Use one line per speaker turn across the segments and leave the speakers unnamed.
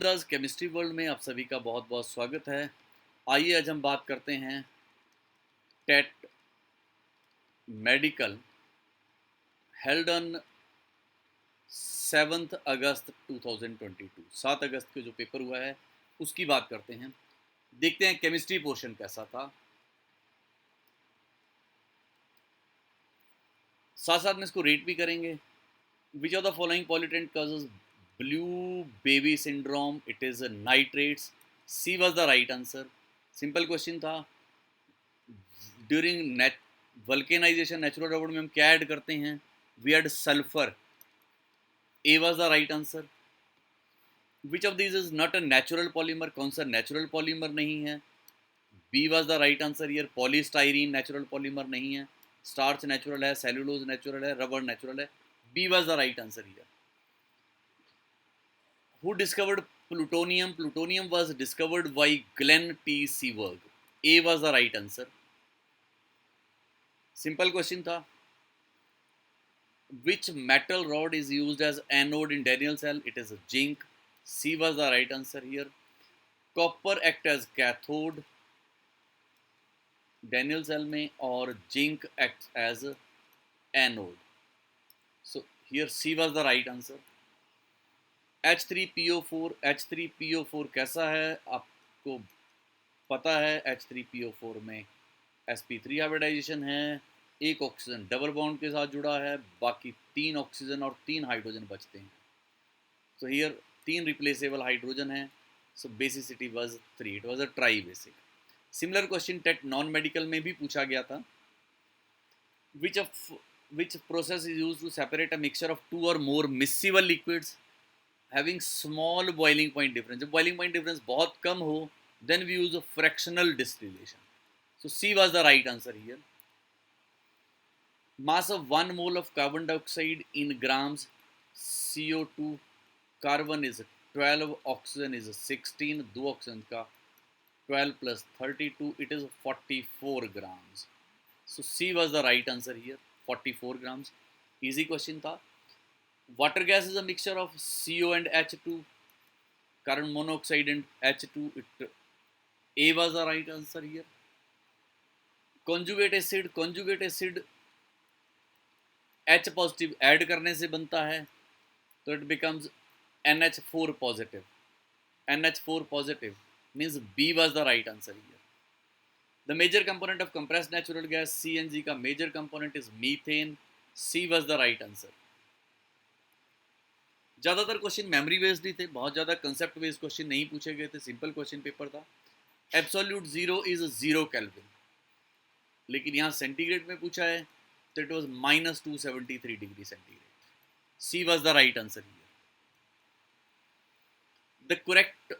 Brothers chemistry world में आप सभी का बहुत बहुत स्वागत है। आइए आज हम बात करते हैं टेट मेडिकल हेल्ड ऑन 7 अगस्त 2022। 7 अगस्त के जो पेपर हुआ है उसकी बात करते हैं। देखते हैं केमिस्ट्री पोर्शन कैसा था, साथ साथ में इसको रेट भी करेंगे। Which of the following pollutant causes blue baby syndrome? It is nitrates. C was the right answer. Simple question था। ड्यूरिंग वल्केनाइजेशन नेचुरल रबर में हम क्या ऐड करते हैं? We add sulphur. A was the right answer. Which of this is not a natural polymer? कौन सा natural polymer नहीं है? B was the right answer here. Polystyrene natural polymer नहीं है। स्टार्च नेचुरल है, सेलुलोज नेचुरल है, rubber natural है। B was the right answer here. Who discovered plutonium? Plutonium was discovered by Glenn T Seaborg. A was the right answer. Simple question था। Which metal rod is used as anode in Daniel cell? It is zinc. C was the right answer here. Copper act as cathode Daniel cell में, और zinc acts as anode. So here C was the right answer. H3PO4, H3PO4 कैसा है आपको पता है? H3PO4 में sp3 hybridisation है, एक ऑक्सीजन डबल बॉन्ड के साथ जुड़ा है, बाकी 3 ऑक्सीजन और 3 हाइड्रोजन बचते हैं। So here 3 replaceable हाइड्रोजन है। So basicity was 3. It was a tri basic. Similar question TET non medical में भी पूछा गया था। Which of which process is used to separate a mixture of two or more miscible liquids having small boiling point difference? जब boiling point difference बहुत कम हो, then we use a fractional distillation. So C was the right answer here. Mass of 1 mole of carbon dioxide in grams CO2. Carbon is 12, oxygen is 16, दो oxygen का 12 plus 32, it is 44 grams. So C was the right answer here, 44 grams. Easy question था। Water gas is a mixture of CO and H2, carbon monoxide and H2, it A was the right answer here. Conjugate acid H positive add करने से बनता है, तो it becomes NH4 positive. NH4 positive means B was the right answer here. The major component of compressed natural gas CNG का major component is methane. C was the right answer. ज़्यादातर question memory based ही थे, बहुत ज़्यादा concept based question नहीं पूछे गए थे, simple question paper था। एब्सोल्यूट जीरो इज 0 केल्विन, लेकिन यहाँ सेंटीग्रेड में पूछा है, तो it was -273 degree centigrade. C was the right answer here. The correct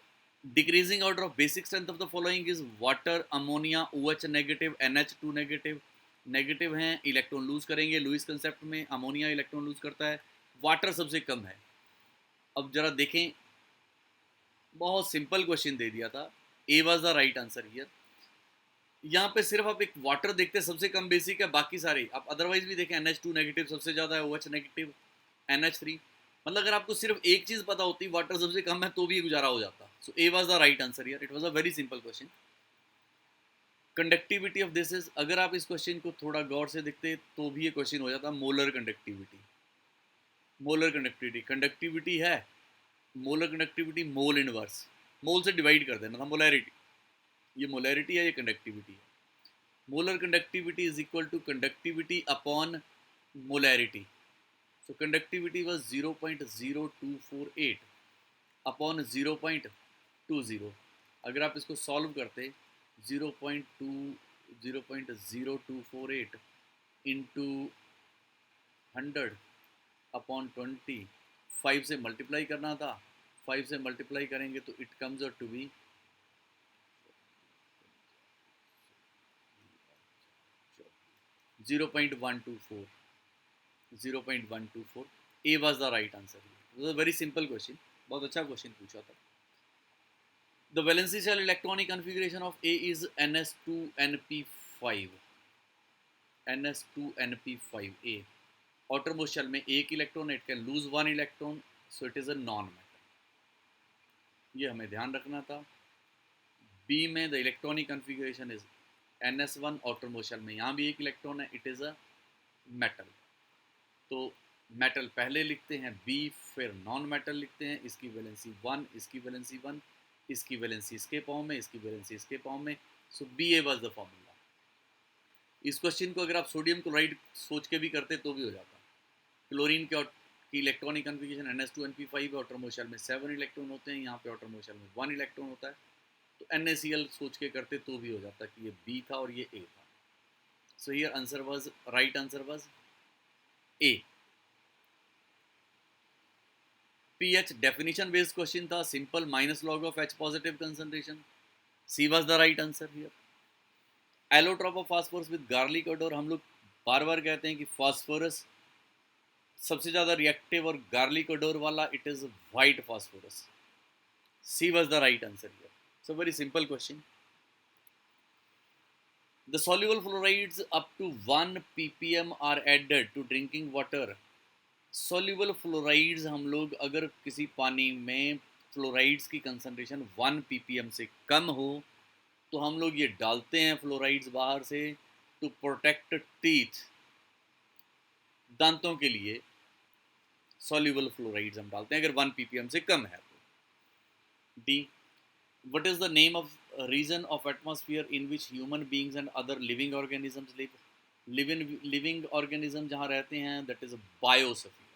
decreasing order of basic strength of the following is water, ammonia, OH negative, NH2 negative. Negative हैं, electron lose करेंगे। Louis concept में ammonia electron lose करता है, water सबसे कम है। अब जरा देखें, बहुत सिंपल क्वेश्चन दे दिया था। ए was the right answer here. यहाँ पे सिर्फ आप एक वाटर देखते हैं, सबसे कम बेसिक है, बाकी सारे आप अदरवाइज भी देखें। NH2 नेगेटिव सबसे ज़्यादा है, OH नेगेटिव, NH3। मतलब अगर आपको सिर्फ एक चीज़ पता होती, वाटर सबसे कम है, तो भी गुजारा हो जाता। So A was the right answer here. It was a very simple question. Conductivity of this is, अगर आप इस क्वेश्चन को थोड़ा गौर से देखते तो भी ये क्वेश्चन हो जाता। Molar conductivity, molar conductivity, conductivity है, मोलर कंडक्टिविटी मोल इनवर्स, मोल से डिवाइड कर देना था मोलैरिटी। ये मोलैरिटी है, ये कंडक्टिविटी है। Molar conductivity is equal to conductivity upon molarity. So conductivity was 0.0248 upon 0.20। अगर आप इसको सॉल्व करते 0.0248 इंटू 100 अपॉन 20, 5 से मल्टीप्लाई करना था, 5 से मल्टीप्लाई करेंगे तो it comes out to be 0.124। 0.124। A was the right answer. It was a very simple question, बहुत अच्छा क्वेश्चन पूछा था। The valency shell electronic configuration of A is ns2np5। ns2np5 A. outermost shell में एक electron, it can lose one electron, so it is a non metal. ये हमें ध्यान रखना था। बी में the electronic configuration is NS1, ऑटोमोशल में यहाँ भी एक इलेक्ट्रॉन है, इट इज़ अ मेटल। तो मेटल पहले लिखते हैं बी, फिर नॉन मेटल लिखते हैं, इसकी वैलेंसी 1, इसकी वैलेंसी 1, इसकी वैलेंसी इसके फॉर्म में, इसकी वैलेंसी इसके फॉर्म में। So B A was the formula. इस क्वेश्चन को अगर आप सोडियम क्लोराइड सोच के भी करते तो भी हो जाता। क्लोरीन की इलेक्ट्रॉनिक कन्फिगरेशन NH2NP5 है, ऑटोमोशल में 7 इलेक्ट्रॉन होते हैं, यहाँ पे ऑटोमोशल में 1 इलेक्ट्रॉन होता है। तो NaCl सोच के करते तो भी हो जाता कि ये बी था और ये ए था। So here answer was, right answer was A. PH definition based question था, simple, minus log of H positive concentration. C was the right answer here. Allotrope of phosphorus with garlic odour, हम लोग बार बार कहते हैं कि phosphorus सबसे ज्यादा reactive और garlic odour वाला, it is white phosphorus. C was the right answer here. So very simple question. The soluble fluorides up to 1 ppm are added to drinking water. Soluble fluorides हम लोग अगर किसी पानी में फ्लोराइड्स की concentration 1 ppm से कम हो तो हम लोग ये डालते हैं फ्लोराइड्स बाहर से, टू प्रोटेक्ट टीथ, दांतों के लिए सॉल्युबल फ्लोराइड्स हम डालते हैं अगर 1 ppm से कम है तो। D, what is the name of region of atmosphere in which human beings and other living organisms live? living organism जहाँ रहते हैं, that is a biosphere.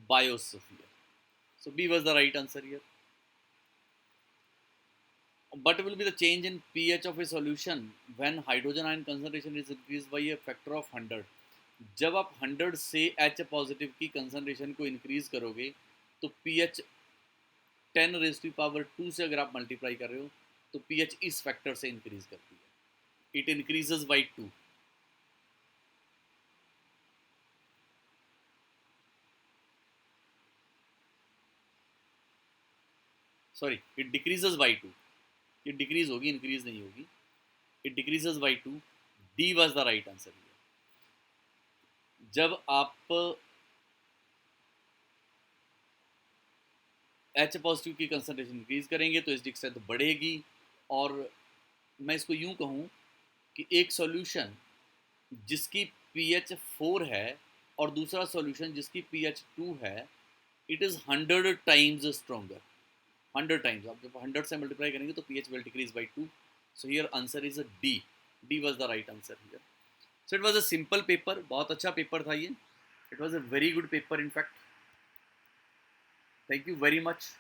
Biosphere. So B was the right answer here. What will be the change in pH of a solution when hydrogen ion concentration is increased by a factor of 100? जब आप 100 से H positive की concentration को increase करोगे तो pH 10⁻², से अगर आप मल्टीप्लाई कर रहे हो तो pH इस फैक्टर से इंक्रीज करती है, it increases by 2। Sorry, it decreases by 2। ये डिक्रीज होगी, इंक्रीज नहीं होगी, it decreases by 2। D was the right answer. जब आप H पॉजिटिव की कंसंट्रेशन इंक्रीज करेंगे तो एसिडिक स्ट्रेंथ बढ़ेगी। और मैं इसको यूं कहूं कि एक सॉल्यूशन जिसकी pH 4 है और दूसरा सॉल्यूशन जिसकी pH 2 है, it is 100 times stronger. 100 times, आप जब 100 से मल्टीप्लाई करेंगे तो pH will decrease by 2। So here answer is a D. D was the right answer here. So it was a simple paper, बहुत अच्छा पेपर था ये। It was a very good paper in fact. Thank you very much.